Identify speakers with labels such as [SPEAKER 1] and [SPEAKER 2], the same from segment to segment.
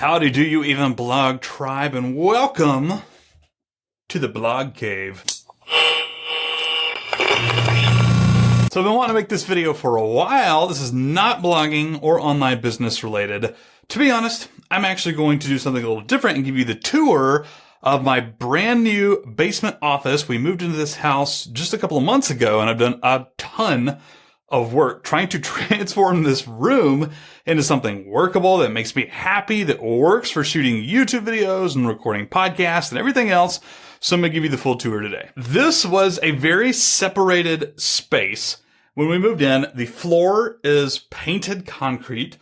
[SPEAKER 1] Howdy do you even blog tribe, and welcome to the blog cave. So I've been wanting to make this video for a while. This is not blogging or online business related. To be honest, I'm actually going to do something a little different and give you the tour of my brand new basement office. We moved into this house just a couple of months ago, and I've done a ton of work trying to transform this room into something workable that makes me happy, that works for shooting YouTube videos and recording podcasts and everything else. So I'm going to give you the full tour today. This was a very separated space. When we moved in, the floor is painted concrete.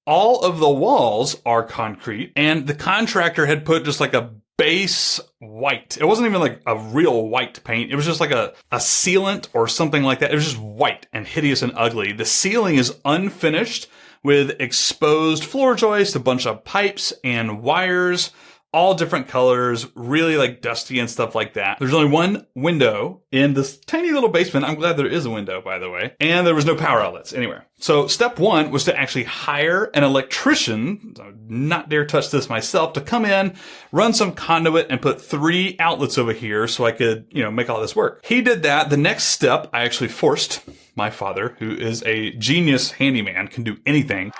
[SPEAKER 1] All of the walls are concrete, and the contractor had put just like a base white. It wasn't even like a real white paint. It was just like a sealant or something like that. It was just white and hideous and ugly. The ceiling is unfinished with exposed floor joists, a bunch of pipes and wires, all different colors, really like dusty and stuff like that. There's only one window in this tiny little basement. I'm glad there is a window, by the way. And there was no power outlets anywhere. So step one was to actually hire an electrician, I would not dare touch this myself, to come in, run some conduit, and put 3 outlets over here so I could, make all this work. He did that. The next step, I actually forced my father, who is a genius handyman, can do anything,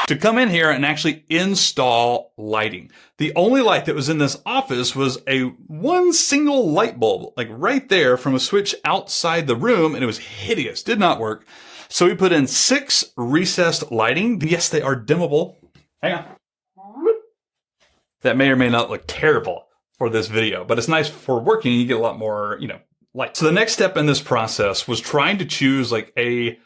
[SPEAKER 1] to come in here and actually install lighting. The only light that was in this office was one single light bulb, like right there from a switch outside the room, and it was hideous, did not work. So we put in 6 recessed lighting. Yes, they are dimmable. Hang on. That may or may not look terrible for this video, but it's nice for working. You get a lot more, light. So the next step in this process was trying to choose like a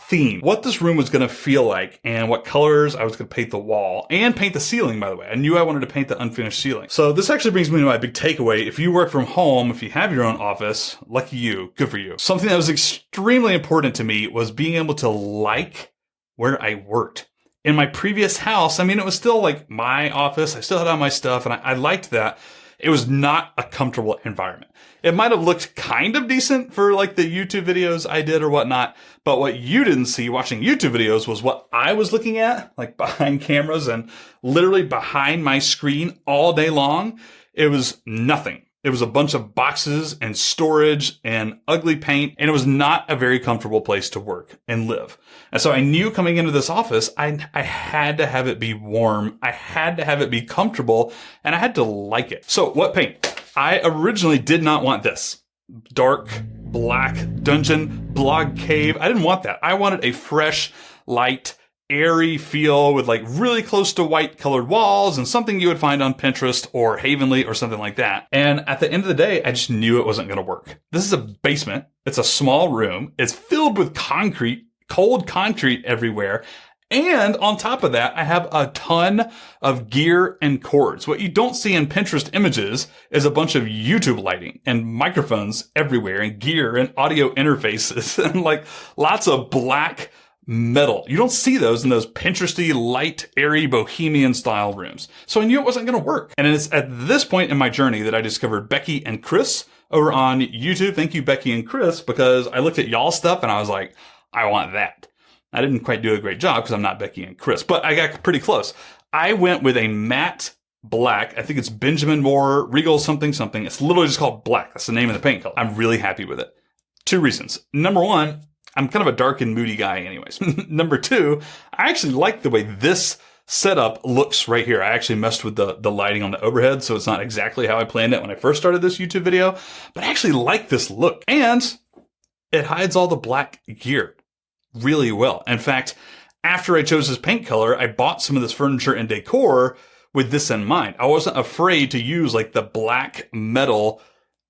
[SPEAKER 1] theme, what this room was going to feel like, and what colors I was going to paint the wall and paint the ceiling, by the way. I knew I wanted to paint the unfinished ceiling. So this actually brings me to my big takeaway. If you work from home, if you have your own office, lucky you, good for you. Something that was extremely important to me was being able to like where I worked. In my previous house, it was still like my office. I still had all my stuff, and I liked that. It was not a comfortable environment. It might have looked kind of decent for like the YouTube videos I did or whatnot, but what you didn't see watching YouTube videos was what I was looking at, like behind cameras and literally behind my screen all day long. It was nothing. It was a bunch of boxes and storage and ugly paint, and it was not a very comfortable place to work and live. And so I knew coming into this office, I had to have it be warm. I had to have it be comfortable, and I had to like it. So what paint? I originally did not want this dark, black, dungeon, blog cave. I didn't want that. I wanted a fresh, light, airy feel with like really close to white colored walls and something you would find on Pinterest or Havenly or something like that. And at the end of the day, I just knew it wasn't going to work. This is a basement. It's a small room. It's filled with concrete, cold concrete everywhere. And on top of that, I have a ton of gear and cords. What you don't see in Pinterest images is a bunch of YouTube lighting and microphones everywhere and gear and audio interfaces and like lots of black metal. You don't see those in those Pinteresty, light, airy, bohemian style rooms. So I knew it wasn't going to work. And it's at this point in my journey that I discovered Becky and Chris over on YouTube. Thank you, Becky and Chris, because I looked at y'all's stuff and I was like, I want that. I didn't quite do a great job because I'm not Becky and Chris, but I got pretty close. I went with a matte black. I think it's Benjamin Moore, Regal something. It's literally just called black. That's the name of the paint color. I'm really happy with it. 2 reasons. Number 1, I'm kind of a dark and moody guy anyways. Number 2, I actually like the way this setup looks right here. I actually messed with the lighting on the overhead, so it's not exactly how I planned it when I first started this YouTube video, but I actually like this look. And it hides all the black gear really well. In fact, after I chose this paint color, I bought some of this furniture and decor with this in mind. I wasn't afraid to use like the black metal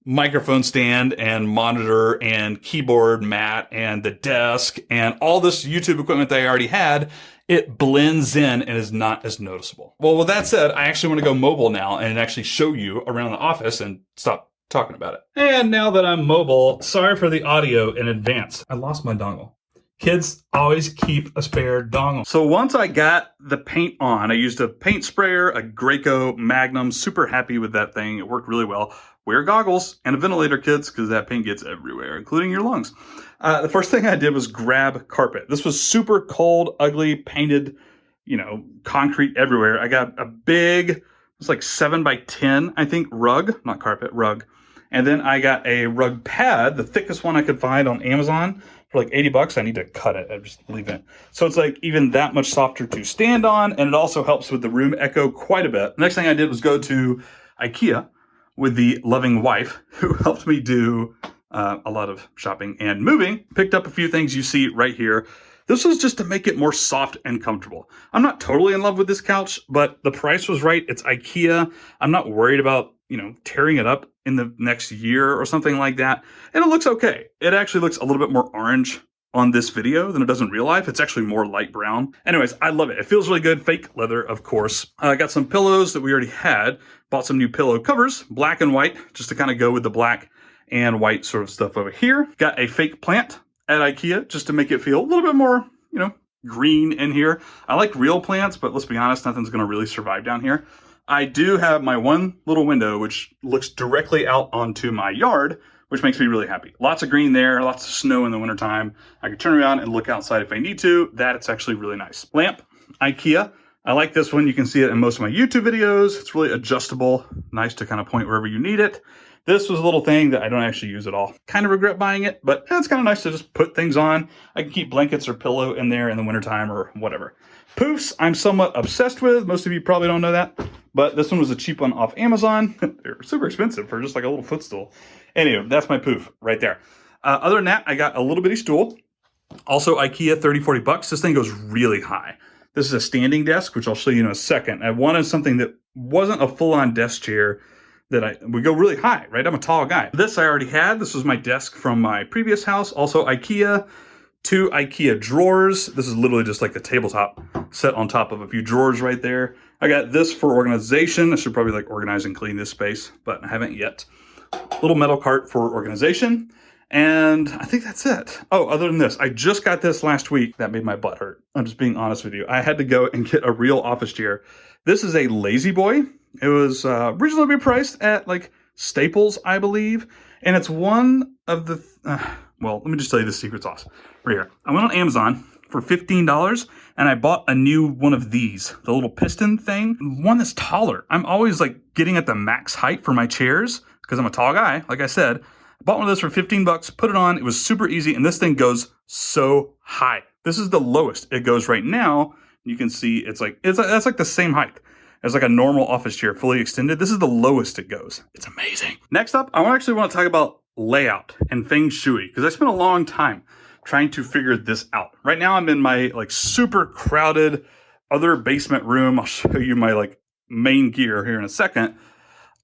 [SPEAKER 1] microphone stand and monitor and keyboard mat and the desk and all this YouTube equipment that I already had. It blends in and is not as noticeable. Well, with that said, I actually want to go mobile now and actually show you around the office and stop talking about it. And now that I'm mobile, sorry for the audio in advance. I lost my dongle. Kids always keep a spare dongle. So once I got the paint on, I used a paint sprayer, a Graco Magnum, super happy with that thing. It worked really well. Wear goggles and a ventilator, kids, because that paint gets everywhere, including your lungs. The first thing I did was grab carpet. This was super cold, ugly, painted you know, concrete everywhere. I got a big, it's like 7x10, I think, rug, not carpet, rug. And then I got a rug pad, the thickest one I could find on Amazon for like 80 bucks. I need to cut it. I just leave it. So it's like even that much softer to stand on. And it also helps with the room echo quite a bit. The next thing I did was go to IKEA with the loving wife who helped me do a lot of shopping and moving. Picked up a few things you see right here. This was just to make it more soft and comfortable. I'm not totally in love with this couch, but the price was right. It's IKEA. I'm not worried about, you know, tearing it up in the next year or something like that. And it looks okay. It actually looks a little bit more orange on this video than it does in real life. It's actually more light brown. Anyways, I love it. It feels really good. Fake leather, of course. I got some pillows that we already had. Bought some new pillow covers, black and white, just to kind of go with the black and white sort of stuff over here. Got a fake plant at IKEA just to make it feel a little bit more, you know, green in here. I like real plants, but let's be honest, nothing's going to really survive down here. I do have my one little window, which looks directly out onto my yard, which makes me really happy. Lots of green there, lots of snow in the wintertime. I can turn around and look outside if I need to. It's actually really nice. Lamp, IKEA. I like this one. You can see it in most of my YouTube videos. It's really adjustable, nice to kind of point wherever you need it. This was a little thing that I don't actually use at all. Kind of regret buying it, but it's kind of nice to just put things on. I can keep blankets or pillow in there in the wintertime or whatever. Poofs, I'm somewhat obsessed with. Most of you probably don't know that, but this one was a cheap one off Amazon. They're super expensive for just like a little footstool. Anyway, that's my poof right there. Other than that, I got a little bitty stool. Also IKEA, 30, 40 bucks. This thing goes really high. This is a standing desk, which I'll show you in a second. I wanted something that wasn't a full-on desk chair that would go really high, right? I'm a tall guy. This I already had. This was my desk from my previous house. Also IKEA, 2 IKEA drawers. This is literally just like the tabletop set on top of a few drawers right there. I got this for organization. I should probably like organize and clean this space, but I haven't yet. Little metal cart for organization. And I think that's it. Oh, other than this, I just got this last week. That made my butt hurt. I'm just being honest with you. I had to go and get a real office chair. This is a Lazy Boy. It was originally priced at like Staples, I believe. And it's one of the, well, let me just tell you the secret sauce right here. I went on Amazon for $15 and I bought a new one of these, the little piston thing, one that's taller. I'm always like getting at the max height for my chairs because I'm a tall guy, like I said. I bought one of those for 15 bucks, put it on. It was super easy. And this thing goes so high. This is the lowest it goes right now. You can see it's that's like the same height as like a normal office chair, fully extended. This is the lowest it goes. It's amazing. Next up, I actually want to talk about layout and feng shui because I spent a long time trying to figure this out. Right now I'm in my like super crowded other basement room. I'll show you my like main gear here in a second.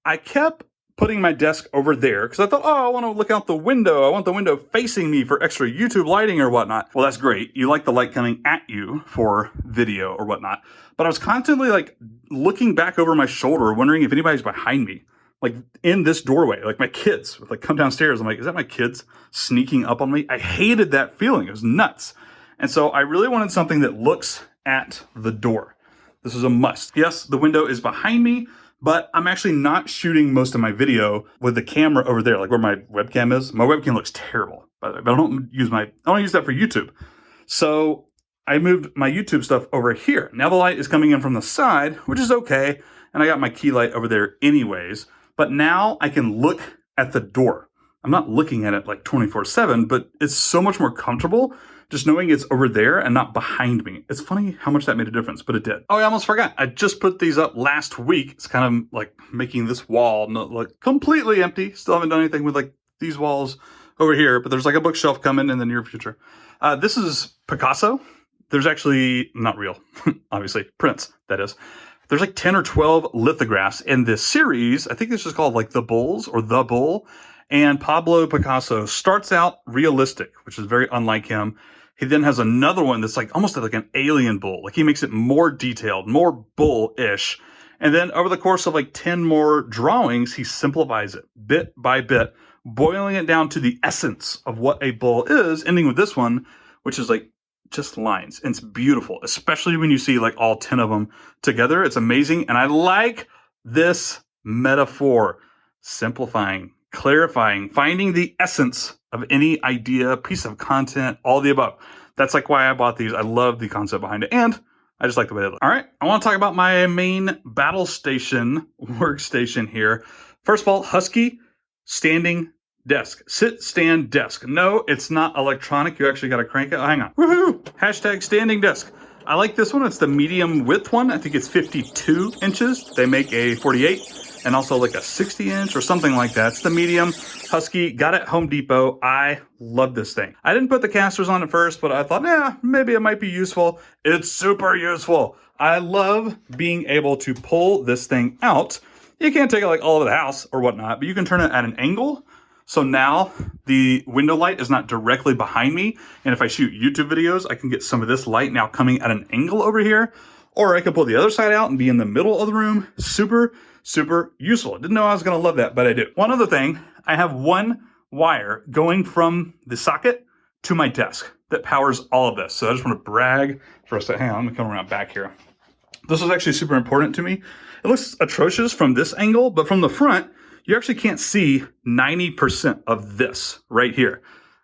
[SPEAKER 1] I kept putting my desk over there because I thought, oh, I want to look out the window. I want the window facing me for extra YouTube lighting or whatnot. Well, that's great. You like the light coming at you for video or whatnot. But I was constantly like looking back over my shoulder, wondering if anybody's behind me, like in this doorway. Like my kids would like come downstairs. I'm like, is that my kids sneaking up on me? I hated that feeling. It was nuts. And so I really wanted something that looks at the door. This is a must. Yes, the window is behind me, but I'm actually not shooting most of my video with the camera over there, like where my webcam is. My webcam looks terrible, by the way, but I don't use that for YouTube. So I moved my YouTube stuff over here. Now the light is coming in from the side, which is okay. And I got my key light over there anyways. But now I can look at the door. I'm not looking at it like 24/7, but it's so much more comfortable just knowing it's over there and not behind me. It's funny how much that made a difference, but it did. Oh, I almost forgot. I just put these up last week. It's kind of like making this wall like completely empty. Still haven't done anything with like these walls over here, but there's like a bookshelf coming in the near future. This is Picasso. There's actually, not real, obviously, prints, that is. There's like 10 or 12 lithographs in this series. I think this is called like The Bulls or The Bull. And Pablo Picasso starts out realistic, which is very unlike him. He then has another one that's like almost like an alien bull. Like he makes it more detailed, more bull-ish. And then over the course of like 10 more drawings, he simplifies it bit by bit, boiling it down to the essence of what a bull is, ending with this one, which is like just lines. And it's beautiful, especially when you see like all 10 of them together. It's amazing. And I like this metaphor, simplifying, clarifying, finding the essence of any idea, piece of content, all the above. That's like why I bought these. I love the concept behind it. And I just like the way they look. All right, I want to talk about my main battle station workstation here. First of all, Husky standing desk. Sit, stand, desk. No, it's not electronic. You actually got to crank it. Oh, hang on. Woohoo! Hashtag standing desk. I like this one. It's the medium width one. I think it's 52 inches. They make a 48 and also like a 60 inch or something like that. It's the medium. Husky, got it at Home Depot. I love this thing. I didn't put the casters on at first, but I thought, maybe it might be useful. It's super useful. I love being able to pull this thing out. You can't take it like all over the house or whatnot, but you can turn it at an angle. So now the window light is not directly behind me. And if I shoot YouTube videos, I can get some of this light now coming at an angle over here. Or I can pull the other side out and be in the middle of the room. Super, super useful. I didn't know I was going to love that, but I do. One other thing, I have one wire going from the socket to my desk that powers all of this. So I just want to brag for a second. Hang on, I'm going to come around back here. This is actually super important to me. It looks atrocious from this angle, but from the front, you actually can't see 90% of this right here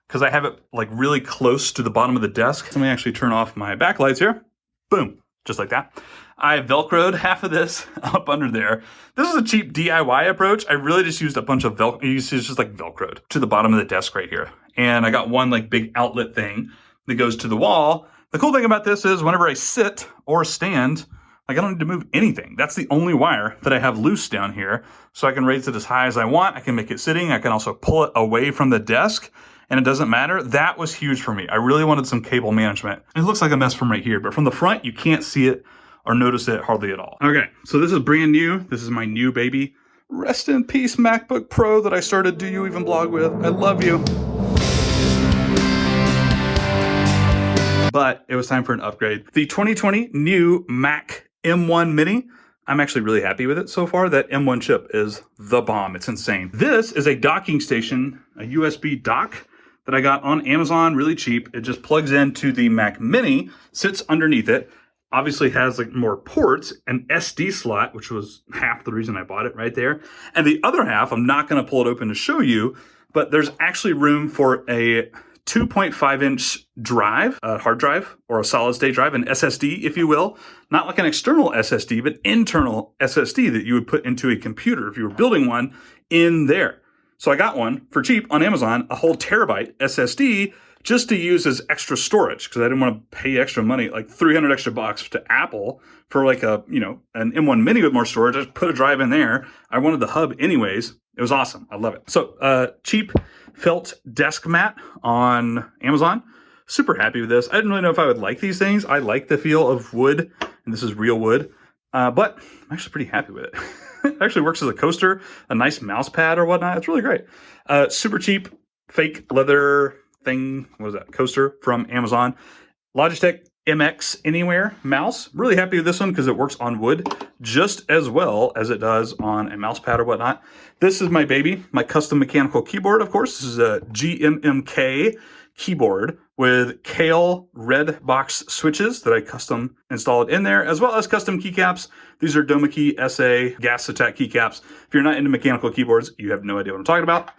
[SPEAKER 1] because I have it like really close to the bottom of the desk. Let me actually turn off my backlights here. Boom, just like that. I Velcroed half of this up under there. This is a cheap DIY approach. I really just used a bunch of Velcro. It's just like Velcroed to the bottom of the desk right here. And I got one like big outlet thing that goes to the wall. The cool thing about this is whenever I sit or stand, like I don't need to move anything. That's the only wire that I have loose down here. So I can raise it as high as I want. I can make it sitting. I can also pull it away from the desk and it doesn't matter. That was huge for me. I really wanted some cable management. It looks like a mess from right here, but from the front, you can't see it or notice it hardly at all. Okay, so this is brand new. This is my new baby. Rest in peace, MacBook Pro that I started Do You Even Blog with. I love you. But it was time for an upgrade. The 2020 new Mac M1 Mini. I'm actually really happy with it so far. That M1 chip is the bomb. It's insane. This is a docking station, a USB dock that I got on Amazon really cheap. It just plugs into the Mac Mini, sits underneath it, obviously has like more ports, an SD slot, which was half the reason I bought it right there. And the other half, I'm not going to pull it open to show you, but there's actually room for a 2.5 inch drive, a hard drive or a solid state drive, an SSD, if you will, not like an external SSD, but internal SSD that you would put into a computer if you were building one in there. So I got one for cheap on Amazon, a whole terabyte SSD just to use as extra storage because I didn't want to pay extra money, like $300 extra bucks to Apple for like a, an M1 Mini with more storage. I just put a drive in there. I wanted the hub anyways. It was awesome. I love it. So cheap felt desk mat on Amazon. Super happy with this. I didn't really know if I would like these things. I like the feel of wood, and this is real wood, but I'm actually pretty happy with it. It actually works as a coaster, a nice mouse pad or whatnot. It's really great. Super cheap, fake leather thing. What was that? Coaster from Amazon. Logitech MX Anywhere mouse. Really happy with this one because it works on wood just as well as it does on a mouse pad or whatnot. This is my baby, my custom mechanical keyboard, of course. This is a GMMK keyboard with Kale red box switches that I custom installed in there, as well as custom keycaps. These are Domikey SA gas attack keycaps. If you're not into mechanical keyboards, you have no idea what I'm talking about.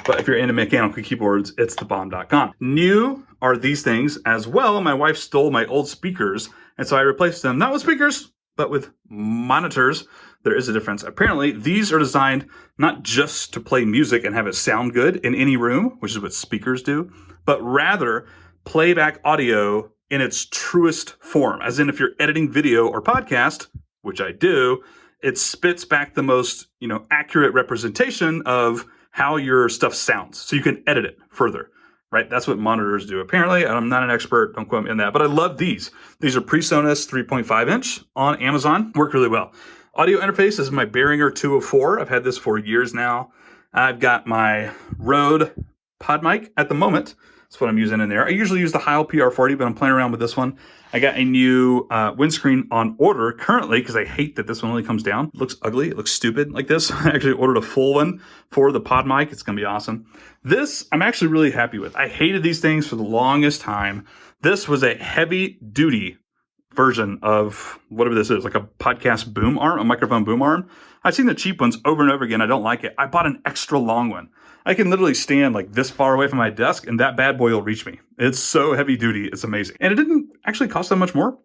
[SPEAKER 1] But if you're into mechanical keyboards, it's thebomb.com. New are these things as well. My wife stole my old speakers, and so I replaced them, not with speakers, but with monitors. There is a difference. Apparently, these are designed not just to play music and have it sound good in any room, which is what speakers do, but rather playback audio in its truest form. As in, if you're editing video or podcast, which I do, it spits back the most, accurate representation of how your stuff sounds. So you can edit it further, right? That's what monitors do. Apparently, I'm not an expert, don't quote me on that, but I love these. These are PreSonus 3.5 inch on Amazon, work really well. Audio interface is my Behringer 204. I've had this for years now. I've got my Rode pod mic at the moment. That's what I'm using in there. I usually use the Heil PR40, but I'm playing around with this one. I got a new windscreen on order currently because I hate that this one only comes down. It looks ugly. It looks stupid like this. I actually ordered a full one for the pod mic. It's going to be awesome. This, I'm actually really happy with. I hated these things for the longest time. This was a heavy duty version of whatever this is, like a podcast boom arm, a microphone boom arm. I've seen the cheap ones over and over again. I don't like it. I bought an extra long one. I can literally stand like this far away from my desk and that bad boy will reach me. It's so heavy duty. It's amazing. And it didn't actually cost that much more.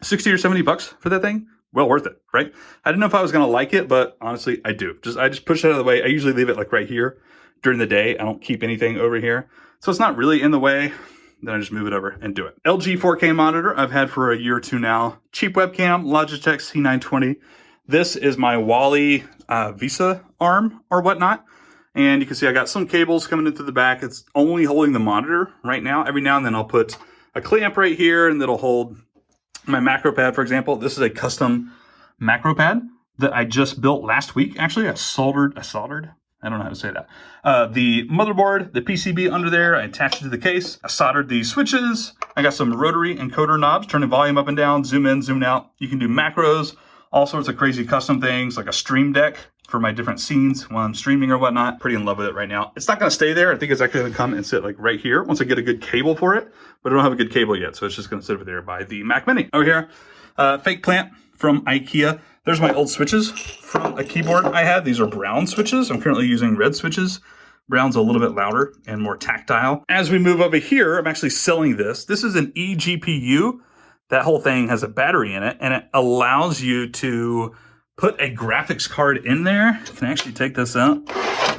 [SPEAKER 1] 60 or 70 bucks for that thing. Well worth it, right? I didn't know if I was going to like it, but honestly, I do. I just push it out of the way. I usually leave it like right here during the day. I don't keep anything over here. So it's not really in the way. Then I just move it over and do it. LG 4K monitor I've had for a year or two now. Cheap webcam, Logitech C920. This is my Wally Visa arm or whatnot. And you can see I got some cables coming in through the back. It's only holding the monitor right now. Every now and then I'll put a clamp right here and that'll hold my macro pad, for example. This is a custom macro pad that I just built last week. Actually, I soldered. I don't know how to say that. The motherboard, the PCB under there, I attached it to the case. I soldered these switches. I got some rotary encoder knobs, turning volume up and down, zoom in, zoom out. You can do macros, all sorts of crazy custom things, like a stream deck for my different scenes while I'm streaming or whatnot. Pretty in love with it right now. It's not gonna stay there. I think it's actually gonna come and sit like right here once I get a good cable for it, but I don't have a good cable yet, so it's just gonna sit over there by the Mac Mini. Over here, fake plant from IKEA. There's my old switches from a keyboard I had. These are brown switches. I'm currently using red switches. Brown's a little bit louder and more tactile. As we move over here, I'm actually selling this. This is an eGPU. That whole thing has a battery in it, and it allows you to put a graphics card in there. I can actually take this out.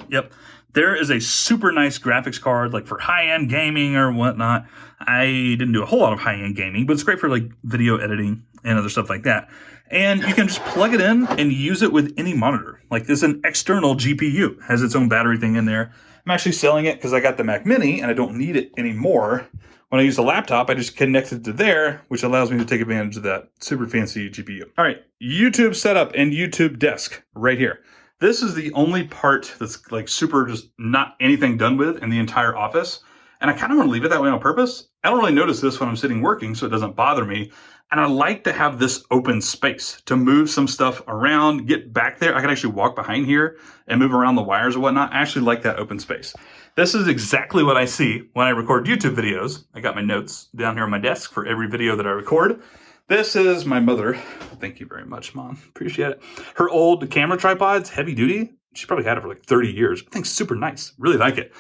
[SPEAKER 1] Yep. There is a super nice graphics card, like for high-end gaming or whatnot. I didn't do a whole lot of high-end gaming, but it's great for like video editing and other stuff like that. And you can just plug it in and use it with any monitor. Like this is an external GPU, has its own battery thing in there. I'm actually selling it because I got the Mac Mini and I don't need it anymore. When I use the laptop, I just connect it to there, which allows me to take advantage of that super fancy GPU. All right, YouTube setup and YouTube desk right here. This is the only part that's like super just not anything done with in the entire office. And I kind of want to leave it that way on purpose. I don't really notice this when I'm sitting working, so it doesn't bother me. And I like to have this open space to move some stuff around, get back there. I can actually walk behind here and move around the wires or whatnot. I actually like that open space. This is exactly what I see when I record YouTube videos. I got my notes down here on my desk for every video that I record. This is my mother. Thank you very much, Mom. Appreciate it. Her old camera tripod's heavy duty. She probably had it for like 30 years. I think super nice. Really like it.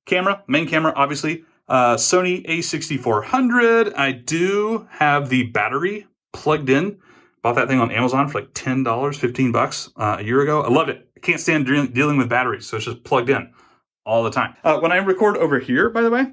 [SPEAKER 1] Camera, main camera, obviously. Sony a6400. I do have the battery plugged in. Bought that thing on Amazon for like $10, 15 bucks a year ago. I loved it. I can't stand dealing with batteries, so it's just plugged in all the time. When I record over here, by the way,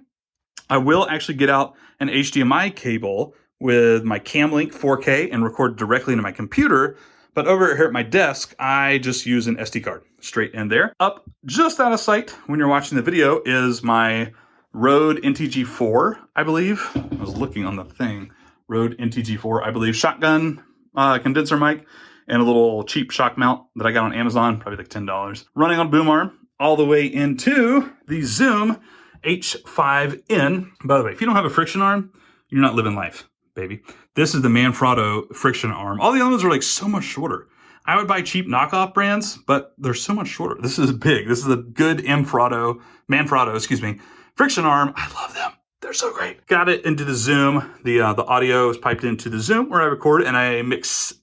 [SPEAKER 1] I will actually get out an HDMI cable with my Camlink 4K and record directly into my computer. But over here at my desk, I just use an SD card straight in there. Up just out of sight when you're watching the video is my Rode NTG4, I believe. I was looking on the thing. Rode NTG4, I believe. Shotgun condenser mic and a little cheap shock mount that I got on Amazon, probably like $10. Running on boom arm all the way into the Zoom H5N. By the way, if you don't have a friction arm, you're not living life, baby. This is the Manfrotto friction arm. All the other ones are like so much shorter. I would buy cheap knockoff brands, but they're so much shorter. This is big. This is a good Manfrotto, friction arm. I love them. They're so great. Got it into the Zoom. The audio is piped into the Zoom where I record and I mix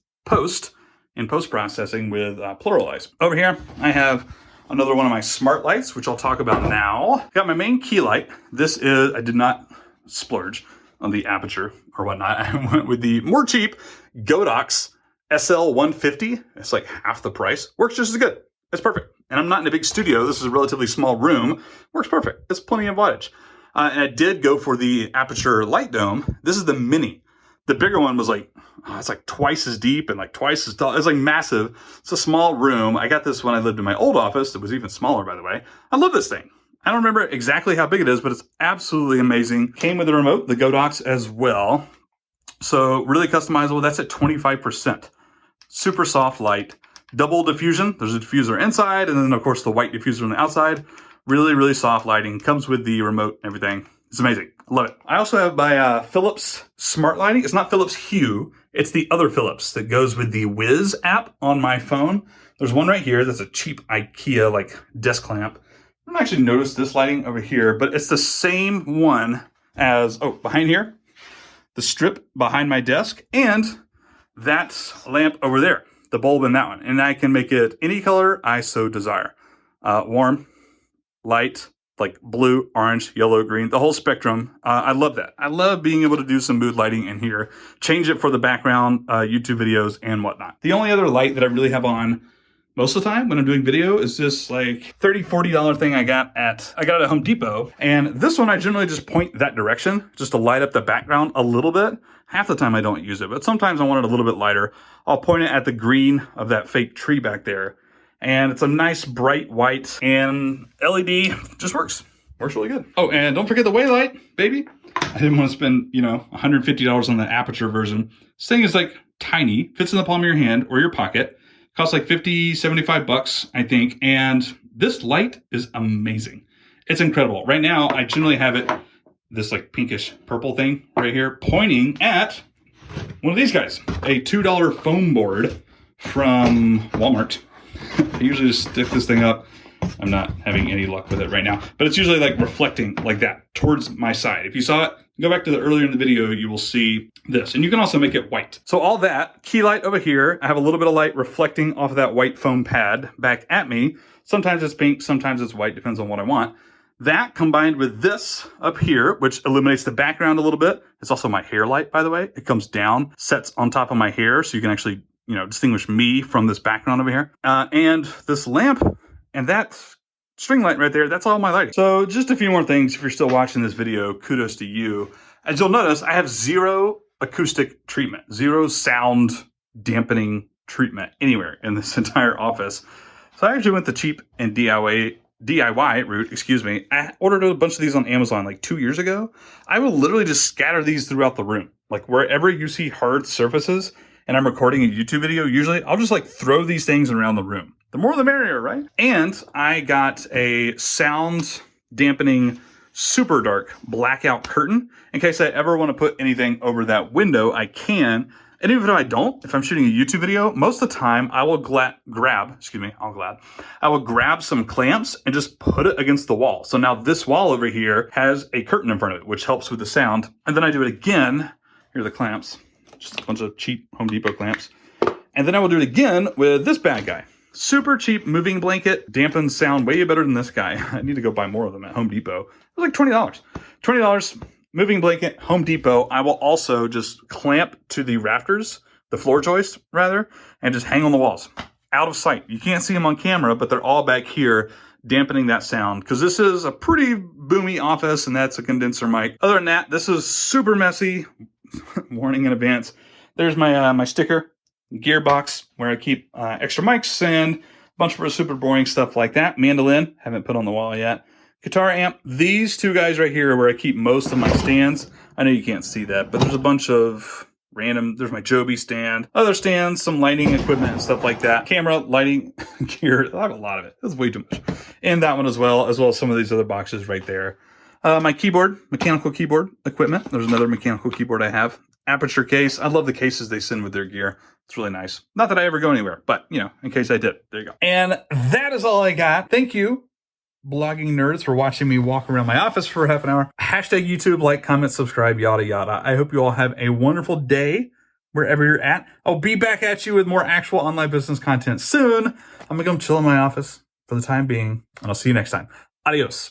[SPEAKER 1] in post-processing with Pluralize. Over here, I have another one of my smart lights, which I'll talk about now. Got my main key light. This is, I did not splurge on the aperture or whatnot. I went with the more cheap Godox SL150. It's like half the price. Works just as good. It's perfect. And I'm not in a big studio. This is a relatively small room. Works perfect. It's plenty of wattage. And I did go for the aperture light dome. This is the mini. The bigger one was like, it's like twice as deep and like twice as tall. It's like massive. It's a small room. I got this when I lived in my old office. It was even smaller, by the way. I love this thing. I don't remember exactly how big it is, but it's absolutely amazing. Came with the remote, the Godox as well. So really customizable. That's at 25%. Super soft light. Double diffusion. There's a diffuser inside, and then of course the white diffuser on the outside. Really, really soft lighting. Comes with the remote and everything. It's amazing. Love it. I also have my Philips smart lighting. It's not Philips Hue. It's the other Philips that goes with the Wiz app on my phone. There's one right here that's a cheap IKEA like desk lamp. I don't actually notice this lighting over here, but it's the same one as, behind here, the strip behind my desk, and that lamp over there, the bulb in that one. And I can make it any color I so desire. Warm, light, like blue, orange, yellow, green, the whole spectrum. I love that. I love being able to do some mood lighting in here, change it for the background, YouTube videos and whatnot. The only other light that I really have on most of the time when I'm doing video is this like $30, $40 thing I got at Home Depot. And this one I generally just point that direction just to light up the background a little bit. Half the time I don't use it, but sometimes I want it a little bit lighter. I'll point it at the green of that fake tree back there. And it's a nice bright white, and LED just works really good. Oh, and don't forget the way light, baby. I didn't want to spend, $150 on the aperture version. This thing is like tiny, fits in the palm of your hand or your pocket. Costs like 50, 75 bucks, I think. And this light is amazing. It's incredible. Right now, I generally have it, this like pinkish purple thing right here, pointing at one of these guys, a $2 foam board from Walmart. I usually just stick this thing up. I'm not having any luck with it right now, but it's usually like reflecting like that towards my side. If you saw it, go back to the earlier in the video, you will see this. And you can also make it white. So all that, key light over here, I have a little bit of light reflecting off of that white foam pad back at me. Sometimes it's pink, sometimes it's white, depends on what I want. That combined with this up here, which illuminates the background a little bit. It's also my hair light, by the way. It comes down, sets on top of my hair, so you can actually distinguish me from this background over here. And this lamp and that string light right there, that's all my lighting. So just a few more things. If you're still watching this video, kudos to you. As you'll notice, I have zero acoustic treatment, zero sound dampening treatment anywhere in this entire office. So I actually went the cheap and DIY route, excuse me. I ordered a bunch of these on Amazon like 2 years ago. I will literally just scatter these throughout the room. Like wherever you see hard surfaces, and I'm recording a YouTube video, usually I'll just like throw these things around the room. The more the merrier, right? And I got a sound dampening super dark blackout curtain. In case I ever want to put anything over that window, I can. And even if I don't, if I'm shooting a YouTube video, most of the time I will grab some clamps and just put it against the wall. So now this wall over here has a curtain in front of it, which helps with the sound. And then I do it again. Here are the clamps. Just a bunch of cheap Home Depot clamps. And then I will do it again with this bad guy. Super cheap moving blanket, dampens sound way better than this guy. I need to go buy more of them at Home Depot. It was like $20. $20, moving blanket, Home Depot. I will also just clamp to the rafters, the floor joists rather, and just hang on the walls. Out of sight. You can't see them on camera, but they're all back here dampening that sound. Because this is a pretty boomy office, and that's a condenser mic. Other than that, this is super messy. Warning in advance. There's my my sticker gearbox where I keep extra mics and a bunch of super boring stuff like that. Mandolin, haven't put on the wall yet. Guitar amp. These two guys right here are where I keep most of my stands. I know you can't see that, but there's a bunch of random, there's my Joby stand, other stands, some lighting equipment and stuff like that. Camera, lighting gear. I have a lot of it. That's way too much. And that one as well as some of these other boxes right there. My keyboard, mechanical keyboard equipment. There's another mechanical keyboard I have. Aperture case. I love the cases they send with their gear. It's really nice. Not that I ever go anywhere, but, in case I did. There you go. And that is all I got. Thank you, blogging nerds, for watching me walk around my office for half an hour. Hashtag YouTube, like, comment, subscribe, yada, yada. I hope you all have a wonderful day wherever you're at. I'll be back at you with more actual online business content soon. I'm going to go chill in my office for the time being, and I'll see you next time. Adios.